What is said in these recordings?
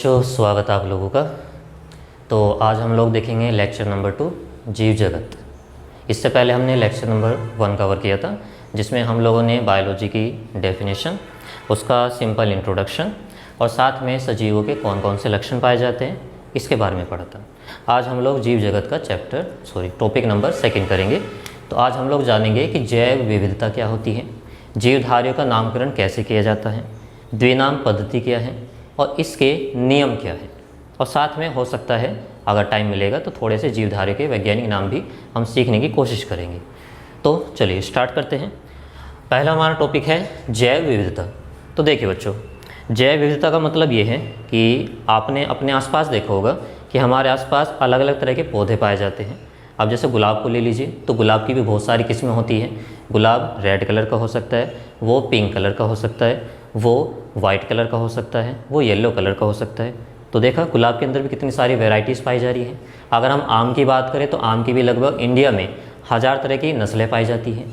बच्चों, स्वागत है आप लोगों का। तो आज हम लोग देखेंगे लेक्चर नंबर 2 जीव जगत। इससे पहले हमने लेक्चर नंबर 1 कवर किया था, जिसमें हम लोगों ने बायोलॉजी की डेफिनेशन, उसका सिंपल इंट्रोडक्शन और साथ में सजीवों के कौन कौन से लक्षण पाए जाते हैं इसके बारे में पढ़ा था। आज हम लोग जीव जगत का टॉपिक नंबर 2 करेंगे। तो आज हम लोग जानेंगे कि जैव विविधता क्या होती है, जीवधारियों का नामकरण कैसे किया जाता है, द्विनाम पद्धति क्या है और इसके नियम क्या है, और साथ में हो सकता है अगर टाइम मिलेगा तो थोड़े से जीवधारियों के वैज्ञानिक नाम भी हम सीखने की कोशिश करेंगे। तो चलिए स्टार्ट करते हैं। पहला हमारा टॉपिक है जैव विविधता। तो देखिए बच्चों, जैव विविधता का मतलब ये है कि आपने अपने आसपास देखा होगा कि हमारे आसपास अलग अलग तरह के पौधे पाए जाते हैं। अब जैसे गुलाब को ले लीजिए, तो गुलाब की भी बहुत सारी किस्में होती हैं। गुलाब रेड कलर का हो सकता है, वो पिंक कलर का हो सकता है, वो वाइट कलर का हो सकता है, वो येलो कलर का हो सकता है। तो देखा गुलाब के अंदर भी कितनी सारी वैरायटीज़ पाई जा रही हैं। अगर हम आम की बात करें तो आम की भी लगभग इंडिया में 1000 तरह की नस्लें पाई जाती हैं।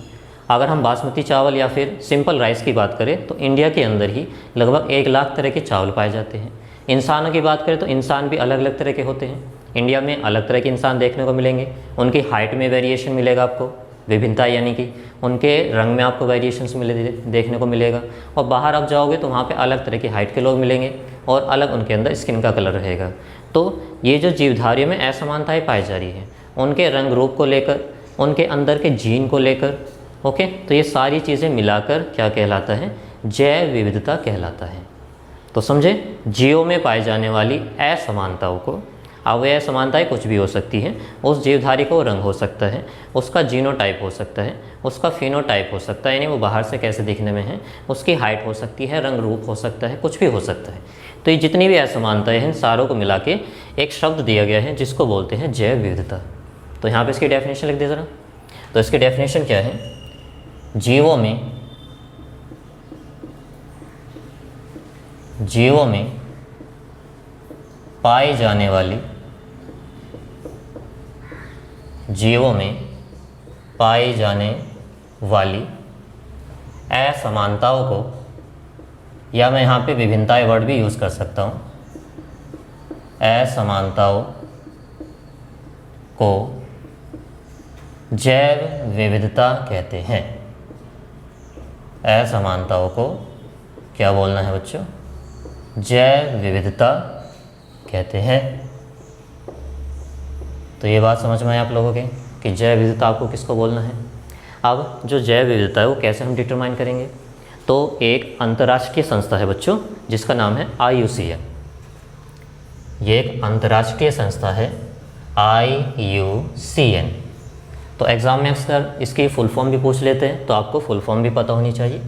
अगर हम बासमती चावल या फिर सिंपल राइस की बात करें तो इंडिया के अंदर ही लगभग 1 लाख तरह के चावल पाए जाते हैं। इंसानों की बात करें तो इंसान भी अलग अलग तरह के होते हैं। इंडिया में अलग तरह के इंसान देखने को मिलेंगे। उनकी हाइट में वेरिएशन मिलेगा आपको, विभिन्नता, यानी कि उनके रंग में आपको वेरिएशंस देखने को मिलेगा। और बाहर आप जाओगे तो वहाँ पे अलग तरह की हाइट के लोग मिलेंगे और अलग उनके अंदर स्किन का कलर रहेगा। तो ये जो जीवधारियों में असमानताएं पाई जा रही हैं, उनके रंग रूप को लेकर, उनके अंदर के जीन को लेकर, ओके, तो ये सारी चीज़ें मिलाकर क्या कहलाता है? जैव विविधता कहलाता है। तो समझे, जीवों में पाई जाने वाली असमानताओं को, अब वह असमानताएं कुछ भी हो सकती हैं। उस जीवधारी को रंग हो सकता है, उसका जीनोटाइप हो सकता है, उसका फिनोटाइप हो सकता है, यानी वो बाहर से कैसे दिखने में है, उसकी हाइट हो सकती है, रंग रूप हो सकता है, कुछ भी हो सकता है। तो ये जितनी भी असमानताएं हैं, इन सारों को मिला के एक शब्द दिया गया है जिसको बोलते हैं जैव विविधता। तो यहाँ पर इसकी डेफिनेशन लिख दे ज़रा। तो इसकी डेफिनेशन क्या है? जीवों में पाई जाने वाली असमानताओं को, या मैं यहाँ पे विभिन्नताएं वर्ड भी यूज़ कर सकता हूँ, असमानताओं को जैव विविधता कहते हैं। असमानताओं को क्या बोलना है बच्चों? जैव विविधता कहते हैं। तो ये बात समझ में आई आप लोगों के कि जैव विविधता आपको किसको बोलना है। अब जो जैव विविधता है वो कैसे हम डिटरमाइन करेंगे? तो एक अंतर्राष्ट्रीय संस्था है बच्चों जिसका नाम है IUCN। ये एक अंतर्राष्ट्रीय संस्था है IUCN। तो एग्ज़ाम में अक्सर इसकी फुल फॉर्म भी पूछ लेते हैं, तो आपको फुल फॉर्म भी पता होनी चाहिए।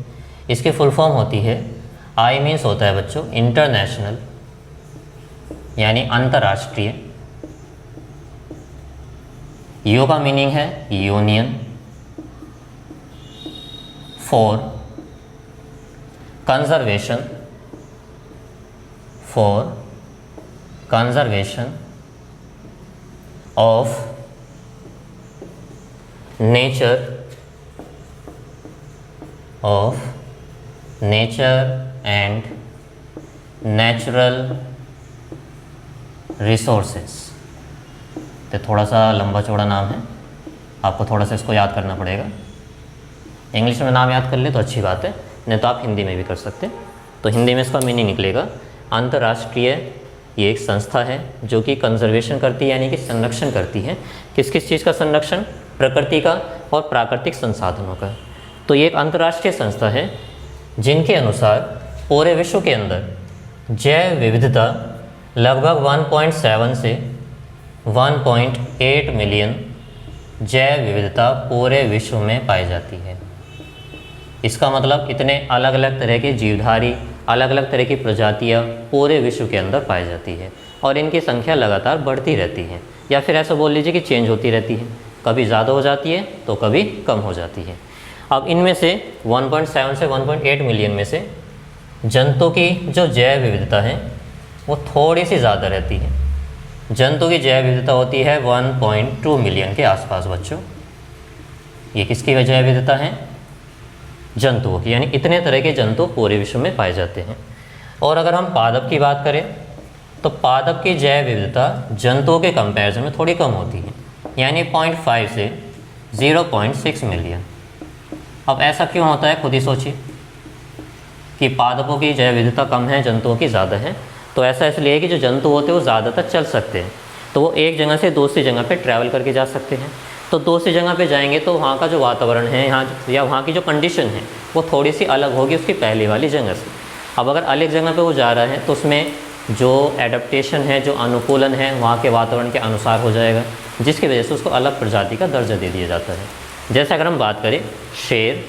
इसकी फुल फॉर्म होती है, I मीन्स होता है बच्चों इंटरनेशनल, यानी अंतर्राष्ट्रीय। यू का मीनिंग है union, for conservation of nature and natural resources. तो थोड़ा सा लंबा चौड़ा नाम है, आपको थोड़ा सा इसको याद करना पड़ेगा। इंग्लिश में नाम याद कर ले तो अच्छी बात है, नहीं तो आप हिंदी में भी कर सकते हैं। तो हिंदी में इसका मीनिंग निकलेगा अंतर्राष्ट्रीय। ये एक संस्था है जो कि कंजर्वेशन करती है, यानी कि संरक्षण करती है। किस किस चीज़ का संरक्षण? प्रकृति का और प्राकृतिक संसाधनों का। तो ये एक अंतर्राष्ट्रीय संस्था है जिनके अनुसार पूरे विश्व के अंदर जैव विविधता लगभग 1.7 से 1.8 मिलियन जैव विविधता पूरे विश्व में पाई जाती है। इसका मतलब इतने अलग अलग तरह के जीवधारी, अलग अलग तरह की प्रजातियाँ पूरे विश्व के अंदर पाई जाती है और इनकी संख्या लगातार बढ़ती रहती है, या फिर ऐसा बोल लीजिए कि चेंज होती रहती है, कभी ज़्यादा हो जाती है तो कभी कम हो जाती है। अब इनमें से 1.7 से 1.8 मिलियन में से जंतु की जो जैव विविधता है वो थोड़ी सी ज़्यादा रहती है। जंतु की जैव विविधता होती है 1.2 मिलियन के आसपास बच्चों। ये किसकी जैव विविधता है? जंतुओं की, यानी इतने तरह के जंतु पूरे विश्व में पाए जाते हैं। और अगर हम पादप की बात करें तो पादप की जैव विविधता जंतुओं के कंपैरिजन में थोड़ी कम होती है, यानी 0.5 से 0.6 मिलियन। अब ऐसा क्यों होता है, खुद ही सोचिए कि पादपों की जैव विविधता कम है, जंतुओं की ज़्यादा है। तो ऐसा इसलिए है कि जो जंतु होते हैं वो ज़्यादातर चल सकते हैं, तो वो एक जगह से दूसरी जगह पे ट्रैवल करके जा सकते हैं। तो दूसरी जगह पे जाएंगे तो वहाँ का जो वातावरण है यहाँ या वहाँ की जो कंडीशन है वो थोड़ी सी अलग होगी उसकी पहली वाली जगह से। अब अगर अलग जगह पे वो जा रहा है तो उसमें जो एडप्टेशन है, जो अनुकूलन है वहाँ के वातावरण के अनुसार हो जाएगा, जिसकी वजह से उसको अलग प्रजाति का दर्जा दे दिया जाता है। जैसे अगर हम बात करें शेर,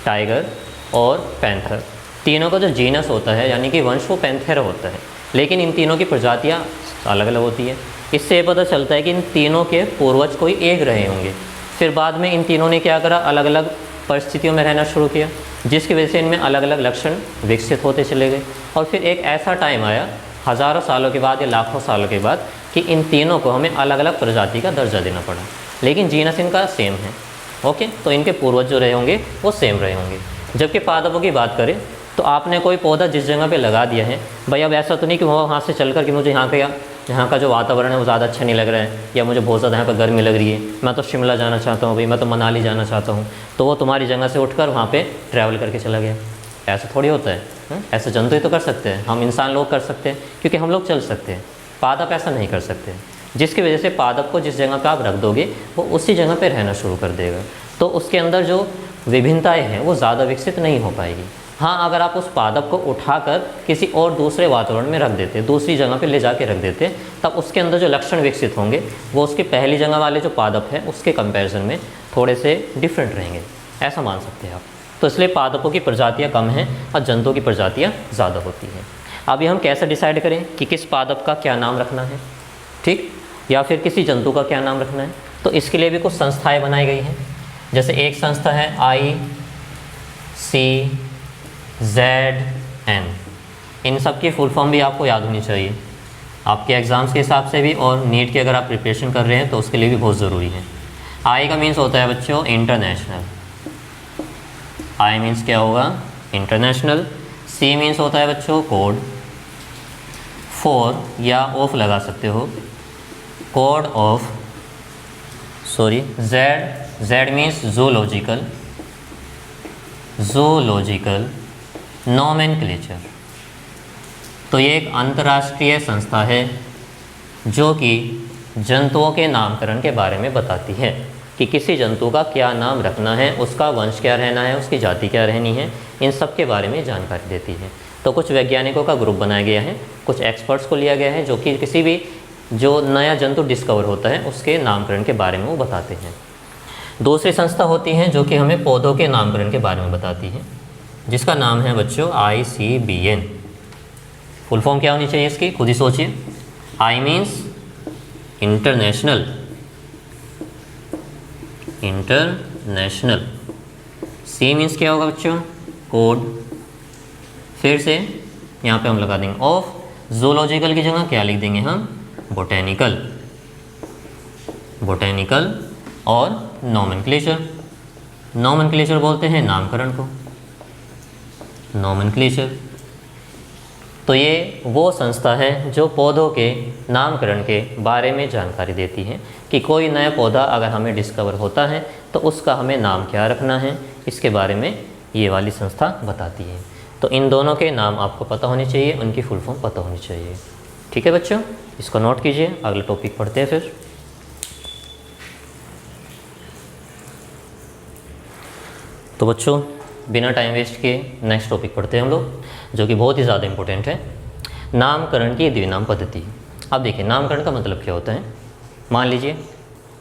टाइगर और पैंथर, तीनों का जो जीनस होता है यानी कि वंश वो पैंथेरा होता है, लेकिन इन तीनों की प्रजातियाँ अलग अलग होती है। इससे ये पता चलता है कि इन तीनों के पूर्वज कोई एक रहे होंगे, फिर बाद में इन तीनों ने क्या करा, अलग अलग परिस्थितियों में रहना शुरू किया, जिसकी वजह से इनमें अलग अलग लक्षण विकसित होते चले गए। और फिर एक ऐसा टाइम आया हज़ारों सालों के बाद या लाखों सालों के बाद कि इन तीनों को हमें अलग अलग प्रजाति का दर्जा देना पड़ा, लेकिन जीनस इनका सेम है। ओके, तो इनके पूर्वज जो रहे होंगे वो सेम रहे होंगे। जबकि पादपों की बात करें तो आपने कोई पौधा जिस जगह पे लगा दिया है, भाई अब ऐसा तो नहीं कि वो वहाँ से चल कर कि मुझे यहाँ का जो वातावरण है वो ज़्यादा अच्छा नहीं लग रहा है, या मुझे बहुत ज़्यादा यहाँ पर गर्मी लग रही है, मैं तो शिमला जाना चाहता हूँ, भाई मैं तो मनाली जाना चाहता हूँ, तो वो तुम्हारी जगह से उठकर वहाँ पे ट्रैवल करके चला गया। ऐसा थोड़ी होता है। ऐसे जंतु ही तो कर सकते हैं, हम इंसान लोग कर सकते हैं क्योंकि हम लोग चल सकते हैं, पादप ऐसा नहीं कर सकते, जिसकी वजह से पादप को जिस जगह पर आप रख दोगे वो उसी जगह पर रहना शुरू कर देगा, तो उसके अंदर जो विभिन्नताएँ हैं वो ज़्यादा विकसित नहीं हो पाएगी। हाँ, अगर आप उस पादप को उठाकर किसी और दूसरे वातावरण में रख देते, दूसरी जगह पे ले जाके रख देते, तब उसके अंदर जो लक्षण विकसित होंगे वो उसकी पहली जगह वाले जो पादप है उसके कंपैरिजन में थोड़े से डिफरेंट रहेंगे, ऐसा मान सकते हैं आप। तो इसलिए पादपों की प्रजातियाँ कम हैं और जंतुओं की प्रजातियाँ ज़्यादा होती हैं। अभी हम कैसे डिसाइड करें कि किस पादप का क्या नाम रखना है, ठीक, या फिर किसी जंतु का क्या नाम रखना है? तो इसके लिए भी कुछ संस्थाएँ बनाई गई हैं। जैसे एक संस्था है ICZN, इन सब की फुल फॉर्म भी आपको याद होनी चाहिए आपके एग्ज़ाम्स के हिसाब से भी, और नीट की अगर आप प्रिपरेशन कर रहे हैं तो उसके लिए भी बहुत ज़रूरी है। आई का मीन्स होता है बच्चों इंटरनेशनल, आई मीन्स क्या होगा, इंटरनेशनल। सी मीन्स होता है बच्चों कोड, फॉर या ऑफ लगा सकते हो, code of, sorry Z means zoological, zoological nomenclature. तो ये एक अंतर्राष्ट्रीय संस्था है जो कि जंतुओं के नामकरण के बारे में बताती है कि किसी जंतु का क्या नाम रखना है, उसका वंश क्या रहना है, उसकी जाति क्या रहनी है, इन सब के बारे में जानकारी देती है। तो कुछ वैज्ञानिकों का ग्रुप बनाया गया है, कुछ एक्सपर्ट्स को लिया गया है जो कि किसी भी जो नया जंतु डिस्कवर होता है उसके नामकरण के बारे में वो बताते हैं। दूसरी संस्था होती है जो कि हमें पौधों के नामकरण के बारे में बताती है, जिसका नाम है बच्चों ICBN। फुल फॉर्म क्या होनी चाहिए इसकी, खुद ही सोचिए। I means international, international. C means क्या होगा बच्चों, कोड। फिर से यहाँ पे हम लगा देंगे ऑफ, जूलॉजिकल की जगह क्या लिख देंगे हम, बोटेनिकल, बोटेनिकल। और नोमेनक्लेचर, नोमेनक्लेचर बोलते हैं नामकरण को, नोमेनक्लेचर। तो ये वो संस्था है जो पौधों के नामकरण के बारे में जानकारी देती है कि कोई नया पौधा अगर हमें डिस्कवर होता है तो उसका हमें नाम क्या रखना है, इसके बारे में ये वाली संस्था बताती है। तो इन दोनों के नाम आपको पता होने चाहिए, उनकी फुल फॉर्म पता होनी चाहिए। ठीक है बच्चों, इसको नोट कीजिए। अगला टॉपिक पढ़ते हैं फिर। तो बच्चों बिना टाइम वेस्ट किए नेक्स्ट टॉपिक पढ़ते हैं हम लोग, जो कि बहुत ही ज़्यादा इम्पोर्टेंट है, नामकरण की द्विनाम पद्धति। अब देखिए नामकरण का मतलब क्या होता है। मान लीजिए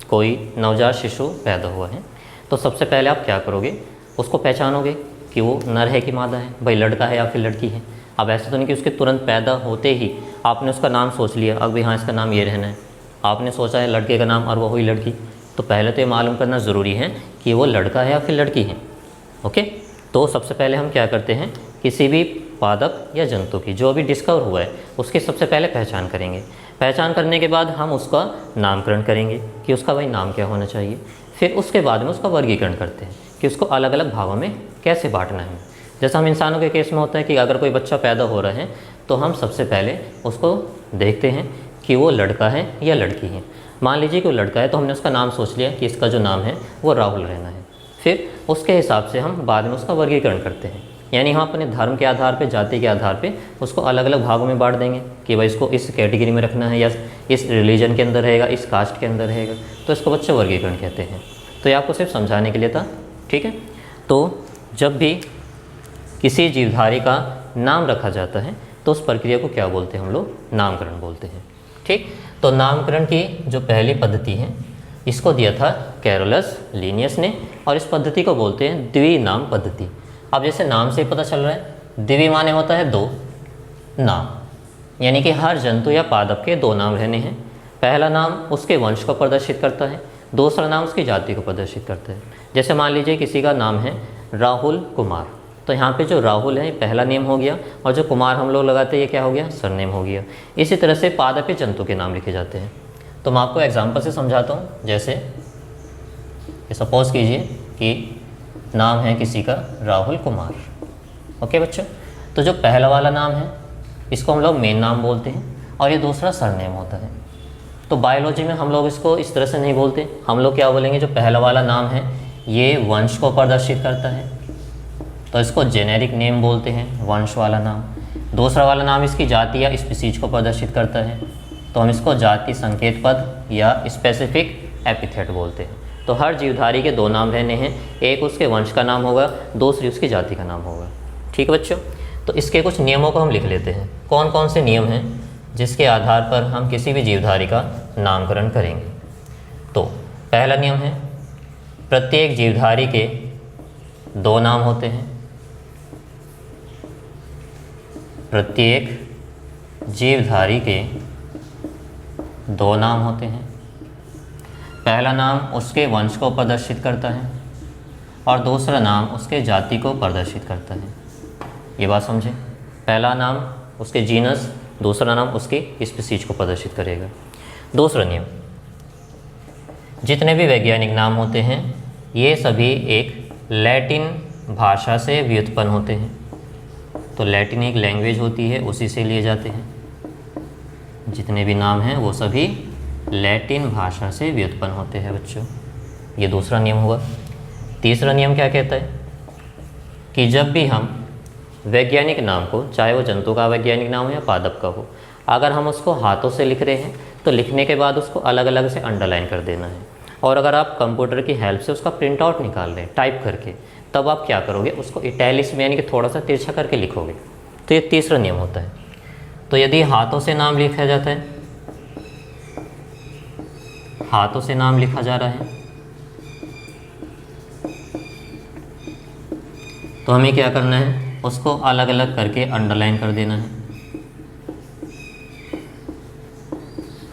कोई नवजात शिशु पैदा हुआ है, तो सबसे पहले आप क्या करोगे, उसको पहचानोगे कि वो नर है कि मादा है, भाई लड़का है या फिर लड़की है। अब ऐसा तो नहीं कि उसके तुरंत पैदा होते ही आपने उसका नाम सोच लिया, अब भाई हाँ इसका नाम ये रहना है, आपने सोचा है लड़के का नाम और वो हुई लड़की। तो पहले तो ये मालूम करना ज़रूरी है कि वो लड़का है या फिर लड़की है। ओके, तो सबसे पहले हम क्या करते हैं, किसी भी पादप या जंतु की जो अभी डिस्कवर हुआ है उसकी सबसे पहले पहचान करेंगे। पहचान करने के बाद हम उसका नामकरण करेंगे कि उसका भाई नाम क्या होना चाहिए। फिर उसके बाद में उसका वर्गीकरण करते हैं कि उसको अलग अलग भागों में कैसे बांटना है। जैसा हम इंसानों के केस में होता है कि अगर कोई बच्चा पैदा हो रहा है तो हम सबसे पहले उसको देखते हैं कि वो लड़का है या लड़की है। मान लीजिए कि वो लड़का है तो हमने उसका नाम सोच लिया कि इसका जो नाम है वो राहुल रहना है। फिर उसके हिसाब से हम बाद में उसका वर्गीकरण करते हैं, यानी हम अपने धर्म के आधार पे, जाति के आधार पे उसको अलग अलग भागों में बांट देंगे कि भाई इसको इस कैटेगरी में रखना है या इस रिलीजन के अंदर रहेगा, इस कास्ट के अंदर रहेगा, तो इसको बच्चे वर्गीकरण कहते हैं। तो ये आपको सिर्फ समझाने के लिए था, ठीक है। तो जब भी किसी जीवधारी का नाम रखा जाता है तो उस प्रक्रिया को क्या बोलते हैं हम लोग? नामकरण बोलते हैं, ठीक। तो नामकरण की जो पहली पद्धति है इसको दिया था कैरोलस लीनियस ने, और इस पद्धति को बोलते हैं द्विनाम पद्धति। अब जैसे नाम से ही पता चल रहा है, द्वि माने होता है दो, नाम यानी कि हर जंतु या पादप के दो नाम रहने हैं। पहला नाम उसके वंश को प्रदर्शित करता है, दूसरा नाम उसकी जाति को प्रदर्शित करता है। जैसे मान लीजिए किसी का नाम है राहुल कुमार, तो यहाँ पे जो राहुल है पहला नेम हो गया, और जो कुमार हम लोग लगाते हैं ये क्या हो गया? सरनेम हो गया। इसी तरह से पादप या जंतु के नाम लिखे जाते हैं। तो मैं आपको एग्जांपल से समझाता हूँ। जैसे सपोज कीजिए कि नाम है किसी का राहुल कुमार, ओके बच्चों। तो जो पहला वाला नाम है इसको हम लोग मेन नाम बोलते हैं, और ये दूसरा सरनेम होता है। तो बायोलॉजी में हम लोग इसको इस तरह से नहीं बोलते, हम लोग क्या बोलेंगे? जो पहला वाला नाम है ये वंश को प्रदर्शित करता है, तो इसको जेनेरिक नेम बोलते हैं, वंश वाला नाम। दूसरा वाला नाम इसकी जाति या स्पीसीज को प्रदर्शित करता है, तो हम इसको जाति संकेत पद या स्पेसिफिक एपिथेट बोलते हैं। तो हर जीवधारी के दो नाम रहने हैं, एक उसके वंश का नाम होगा, दूसरी उसकी जाति का नाम होगा, ठीक है बच्चों। तो इसके कुछ नियमों को हम लिख लेते हैं। कौन कौन से नियम हैं जिसके आधार पर हम किसी भी जीवधारी का नामकरण करेंगे? तो पहला नियम है प्रत्येक जीवधारी के दो नाम होते हैं। प्रत्येक जीवधारी के दो नाम होते हैं। पहला नाम उसके वंश को प्रदर्शित करता है और दूसरा नाम उसके जाति को प्रदर्शित करता है। ये बात समझें, पहला नाम उसके जीनस, दूसरा नाम उसकी स्पीसीज को प्रदर्शित करेगा। दूसरा नियम, जितने भी वैज्ञानिक नाम होते हैं ये सभी एक लैटिन भाषा से व्युत्पन्न होते हैं। तो लैटिन एक लैंग्वेज होती है, उसी से लिए जाते हैं। जितने भी नाम हैं वो सभी लैटिन भाषा से व्युत्पन्न होते हैं बच्चों। ये दूसरा नियम हुआ। तीसरा नियम क्या कहता है कि जब भी हम वैज्ञानिक नाम को, चाहे वो जंतु का वैज्ञानिक नाम हो या पादप का हो, अगर हम उसको हाथों से लिख रहे हैं तो लिखने के बाद उसको अलग अलग से अंडरलाइन कर देना है। और अगर आप कंप्यूटर की हेल्प से उसका प्रिंट आउट निकाल रहे हैं टाइप करके, तब आप क्या करोगे? उसको इटैलिक्स में यानी कि थोड़ा सा तिरछा करके लिखोगे। तो ये तीसरा नियम होता है। तो यदि हाथों से नाम लिखा जाता है, हाथों से नाम लिखा जा रहा है, तो हमें क्या करना है? उसको अलग अलग करके अंडरलाइन कर देना है।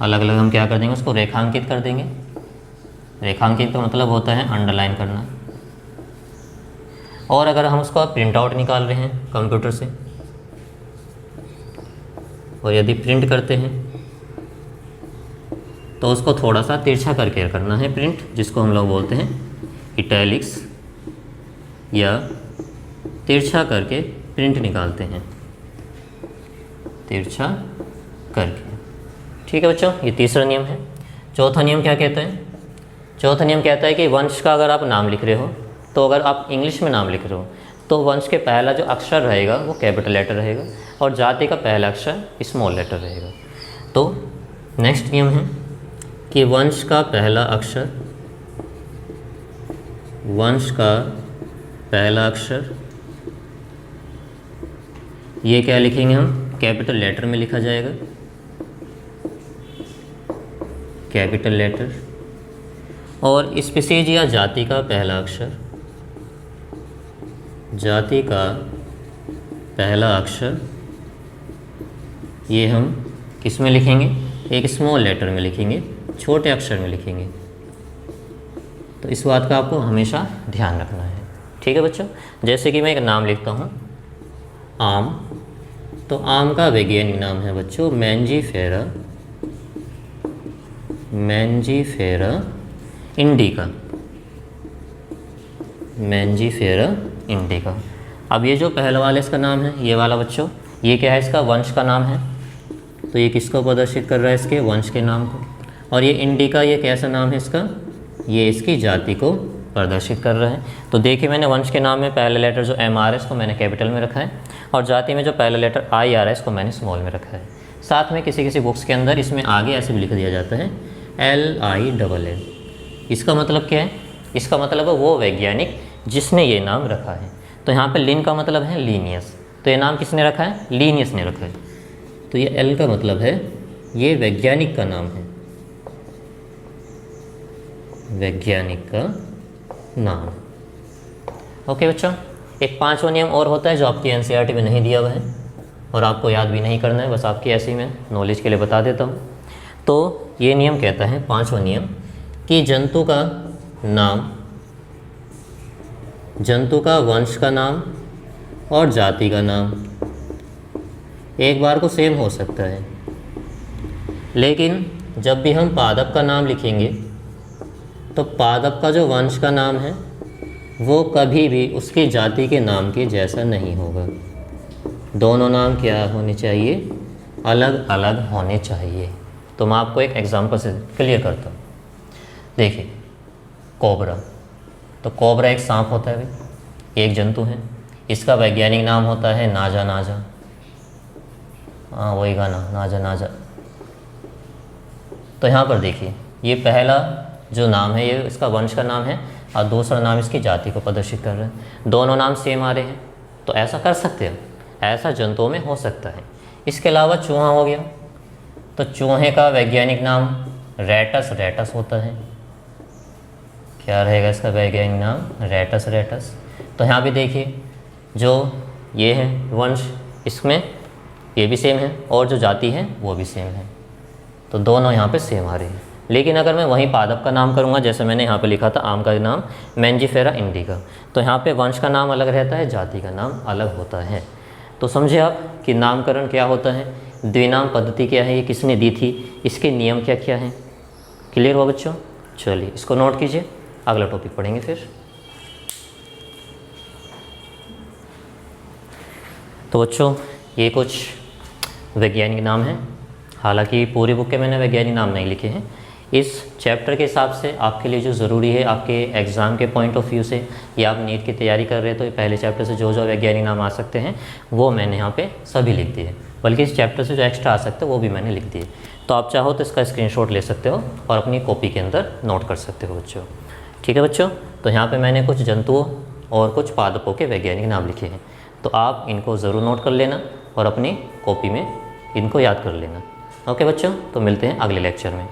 अलग अलग हम क्या कर देंगे? उसको रेखांकित कर देंगे। रेखांकित का मतलब होता है अंडरलाइन करना। और अगर हम उसका प्रिंट आउट निकाल रहे हैं कंप्यूटर से, और यदि प्रिंट करते हैं तो उसको थोड़ा सा तिरछा करके करना है प्रिंट, जिसको हम लोग बोलते हैं इटैलिक्स, या तिरछा करके प्रिंट निकालते हैं, तिरछा करके, ठीक है बच्चों। ये तीसरा नियम है। चौथा नियम क्या कहता है? चौथा नियम कहता है कि वंश का अगर आप नाम लिख रहे हो, तो अगर आप इंग्लिश में नाम लिख रहे हो तो वंश के पहला जो अक्षर रहेगा वो कैपिटल लेटर रहेगा, और जाति का पहला अक्षर स्मॉल लेटर रहेगा। तो नेक्स्ट नियम है कि वंश का पहला अक्षर, वंश का पहला अक्षर ये क्या लिखेंगे हम? कैपिटल लेटर में लिखा जाएगा, कैपिटल लेटर। और स्पीसीज या जाति का पहला अक्षर, जाति का पहला अक्षर ये हम किस में लिखेंगे? एक स्मॉल लेटर में लिखेंगे, छोटे अक्षर में लिखेंगे। तो इस बात का आपको हमेशा ध्यान रखना है, ठीक है बच्चों। जैसे कि मैं एक नाम लिखता हूँ आम, तो आम का वैज्ञानिक नाम है बच्चों Mangifera, Mangifera indica, Mangifera indica. अब ये जो पहला वाला इसका नाम है, ये वाला बच्चों, ये क्या है? इसका वंश का नाम है। तो ये किसको प्रदर्शित कर रहा है, इसके वंश के नाम को। और ये इंडिका, ये कैसा नाम है इसका, ये इसकी जाति को प्रदर्शित कर रहा है। तो देखिए मैंने वंश के नाम में पहले लेटर जो एम आर है इसको मैंने कैपिटल में रखा है, और जाति में जो पहला लेटर आई आ रहा है इसको मैंने स्मॉल में रखा है। साथ में किसी किसी बुक्स के अंदर इसमें आगे ऐसे भी लिख दिया जाता है LILL। इसका मतलब क्या है, इसका मतलब है वो वैज्ञानिक जिसने ये नाम रखा है। तो यहाँ पे लिन का मतलब है लीनियस, तो ये नाम किसने रखा है, लीनियस ने रखा है। तो ये एल का मतलब है ये वैज्ञानिक का नाम है, वैज्ञानिक का नाम। ओके बच्चों, एक 5वां नियम और होता है जो आपकी NCERT में नहीं दिया हुआ है और आपको याद भी नहीं करना है, बस आपकी ऐसे ही मैं नॉलेज के लिए बता देता हूँ। तो ये नियम कहता है, 5वां नियम, कि जंतु का नाम, जंतु का वंश का नाम और जाति का नाम एक बार को सेम हो सकता है, लेकिन जब भी हम पादप का नाम लिखेंगे तो पादप का जो वंश का नाम है वो कभी भी उसकी जाति के नाम के जैसा नहीं होगा। दोनों नाम क्या होने चाहिए, अलग अलग होने चाहिए। तो मैं आपको एक एग्जांपल से क्लियर करता हूँ। देखिए कोबरा, तो कोबरा एक सांप होता है भाई, एक जंतु है, इसका वैज्ञानिक नाम होता है नाजा नाजा। हाँ वही गाना नाजा नाजा। तो यहाँ पर देखिए ये पहला जो नाम है ये इसका वंश का नाम है और दूसरा नाम इसकी जाति को प्रदर्शित कर रहे हैं। दोनों नाम सेम आ रहे हैं, तो ऐसा कर सकते हैं, ऐसा जंतुओं में हो सकता है। इसके अलावा चूहा हो गया, तो चूहे का वैज्ञानिक नाम रेटस रेटस होता है। क्या रहेगा इसका वैज्ञानिक नाम, रेटस रेटस। तो यहाँ भी देखिए जो ये है वंश, इसमें ये भी सेम है और जो जाति है वो भी सेम है, तो दोनों यहाँ पे सेम आ रही है। लेकिन अगर मैं वहीं पादप का नाम करूँगा, जैसे मैंने यहाँ पे लिखा था आम का नाम मैंजीफेरा इंडिका, तो यहाँ पे वंश का नाम अलग रहता है, जाति का नाम अलग होता है। तो समझे आप कि नामकरण क्या होता है, द्विनाम पद्धति क्या है, ये किसने दी थी, इसके नियम क्या क्या हैं। क्लियर हुआ बच्चों? चलिए इसको नोट कीजिए, अगला टॉपिक पढ़ेंगे फिर। तो बच्चों ये कुछ वैज्ञानिक नाम हैं, हालांकि पूरी बुक के मैंने वैज्ञानिक नाम नहीं लिखे हैं। इस चैप्टर के हिसाब से आपके लिए जो ज़रूरी है आपके एग्ज़ाम के पॉइंट ऑफ व्यू से, या आप नीट की तैयारी कर रहे हैं तो ये पहले चैप्टर से जो जो वैज्ञानिक नाम आ सकते हैं वो मैंने यहाँ पे सभी लिख दिए, बल्कि इस चैप्टर से जो एक्स्ट्रा आ सकते हैं वो भी मैंने लिख दिए। तो आप चाहो तो इसका स्क्रीनशॉट ले सकते हो और अपनी कॉपी के अंदर नोट कर सकते हो बच्चों। ठीक है बच्चों, तो यहाँ पर मैंने कुछ जंतुओं और कुछ पादपों के वैज्ञानिक नाम लिखे हैं, तो आप इनको ज़रूर नोट कर लेना और अपनी कॉपी में इनको याद कर लेना। ओके बच्चों, तो मिलते हैं अगले लेक्चर में।